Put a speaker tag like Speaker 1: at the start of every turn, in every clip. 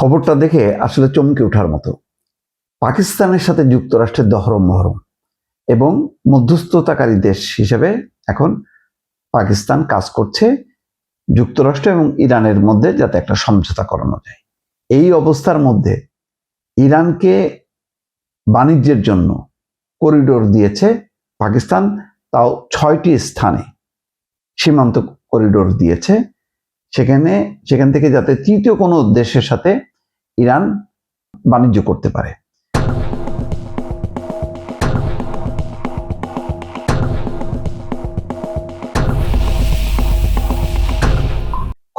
Speaker 1: খবরটা দেখে আসলে চমকে ওঠার মতো। পাকিস্তানের সাথে যুক্তরাষ্ট্রের দহরম মহরম এবং মধ্যস্থতাকারী দেশ হিসেবে এখন পাকিস্তান কাজ করছে যুক্তরাষ্ট্র এবং ইরানের মধ্যে যাতে একটা সমঝোতা করানো যায়। এই অবস্থার মধ্যে ইরানকে বাণিজ্যের জন্য করিডোর দিয়েছে পাকিস্তান, তাও 6টি স্থানে সীমান্ত করিডোর দিয়েছে। সেখান থেকে যাতে তৃতীয় কোনো দেশের সাথে ইরান বাণিজ্য করতে পারে।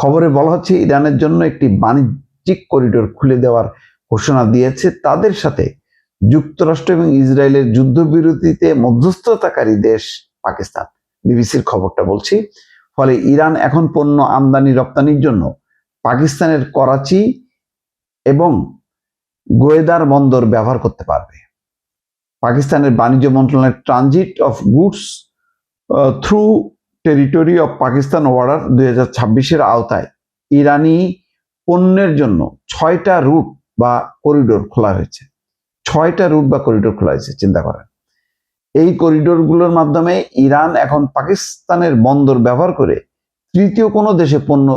Speaker 1: খবরে বলা হচ্ছে ইরানের জন্য একটি বাণিজ্যিক করিডোর খুলে দেওয়ার ঘোষণা দিয়েছে তাদের সাথে যুক্তরাষ্ট্র এবং ইসরায়েলের যুদ্ধবিরতিতে মধ্যস্থতাকারী দেশ পাকিস্তান। বিবিসির খবরটা বলছি। ফলে ইরান এখন পণ্য আমদানি রপ্তানির জন্য পাকিস্তানের করাচি এবং গোয়েদার বন্দর ব্যবহার করতে পারবে। পাকিস্তানের বাণিজ্য মন্ত্রণালয়ের transit of goods through territory of Pakistan order 2026-এর আওতায় ইরানি পণ্যের জন্য 6টা রুট বা করিডোর খোলা হয়েছে। 6টা রুট বা করিডোর খোলা হয়েছে, চিন্তা করেন। এই করিডোরগুলোর মাধ্যমে ইরান এখন পাকিস্তানের বন্দর ব্যবহার করে তৃতীয় কোনো দেশে পণ্য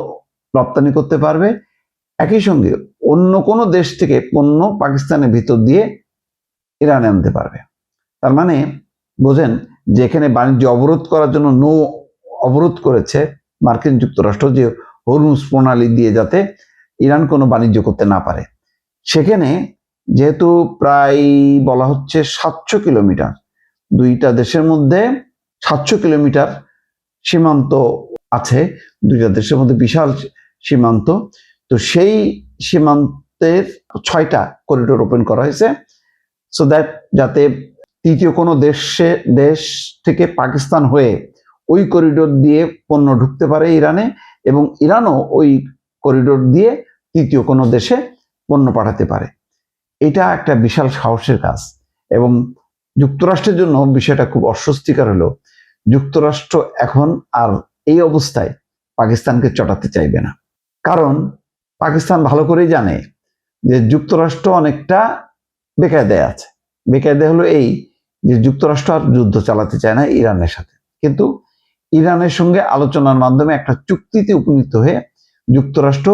Speaker 1: রপ্তানি করতে পারবে। একই সঙ্গে অন্য কোনো দেশ থেকে পণ্য পাকিস্তানের ভিতর দিয়ে ইরানে আনতে পারবে। তার মানে বোঝেন যে এখানে বাণিজ্য অবরোধ করার জন্য অবরোধ করেছে মার্কিন যুক্তরাষ্ট্র, যে হরমুজ প্রণালী দিয়ে যাতে ইরান কোনো বাণিজ্য করতে না পারে। সেখানে যেহেতু প্রায় বলা হচ্ছে 700 কিলোমিটার, দুইটা দেশের মধ্যে 700 কিলোমিটার সীমান্ত আছে, দুইটা দেশের মধ্যে বিশাল সীমান্ত। তো সেই সীমান্তের 6টা করিডোর ওপেন করা হয়েছে, সো দ্যাট যাতে তৃতীয় কোনো দেশ থেকে পাকিস্তান হয়ে ওই করিডোর দিয়ে পণ্য ঢুকতে পারে ইরানে, এবং ইরানও ওই করিডোর দিয়ে তৃতীয় কোনো দেশে পণ্য পাঠাতে পারে। এটা একটা বিশাল সাহসের কাজ, এবং যুক্তরাষ্ট্রের জন্য বিষয়টা খুব অস্বস্তিকর হলো যুক্তরাষ্ট্র এখন আর এই অবস্থায় পাকিস্তানকে চটাতে চাইবে না। কারণ পাকিস্তান ভালো করেই জানে যে যুক্তরাষ্ট্র অনেকটা বেকায়দায় আছে। বেকায়দা হলো এই যে যুক্তরাষ্ট্র আর যুদ্ধ চালাতে চায় না ইরানের সাথে, কিন্তু ইরানের সঙ্গে আলোচনার মাধ্যমে একটা চুক্তিতে উপনীত হয়ে যুক্তরাষ্ট্র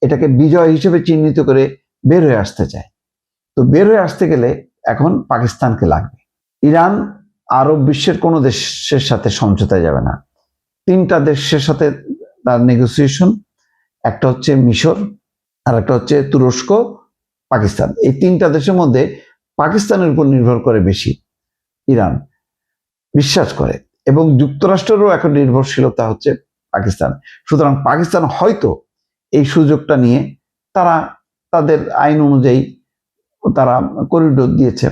Speaker 1: এটাকে বিজয় হিসেবে চিহ্নিত করে বের হয়ে আসতে চায়। তো বের হয়ে আসতে গেলে এখন পাকিস্তানকে লাগবে। ইরান আরব বিশ্বের কোনো দেশের সাথে সমঝোতায় যাবে না। 3টা দেশের সাথে তার নেগোসিয়েশন, একটা হচ্ছে মিশর, আর একটা হচ্ছে তুরস্ক, পাকিস্তান। এই 3টা দেশের মধ্যে পাকিস্তানের উপর নির্ভর করে বেশি ইরান, বিশ্বাস করে, এবং যুক্তরাষ্ট্রেরও এখন নির্ভরশীলতা হচ্ছে পাকিস্তান। সুতরাং পাকিস্তান হয়তো এই সুযোগটা নিয়ে তাদের আইন অনুযায়ী তারা করিডোর দিয়েছে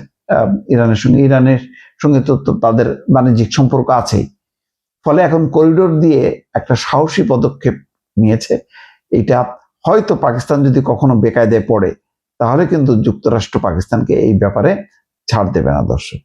Speaker 1: ইরানের সঙ্গে তো তাদের বাণিজ্যিক সম্পর্ক আছেই। ফলে এখন করিডোর দিয়ে একটা সাহসী পদক্ষেপ নিয়েছে। এটা হয়তো পাকিস্তান যদি কখনো বেকায়দায় পড়ে, তাহলে কিন্তু যুক্তরাষ্ট্র পাকিস্তানকে এই ব্যাপারে ছাড় দেবে না। দর্শক।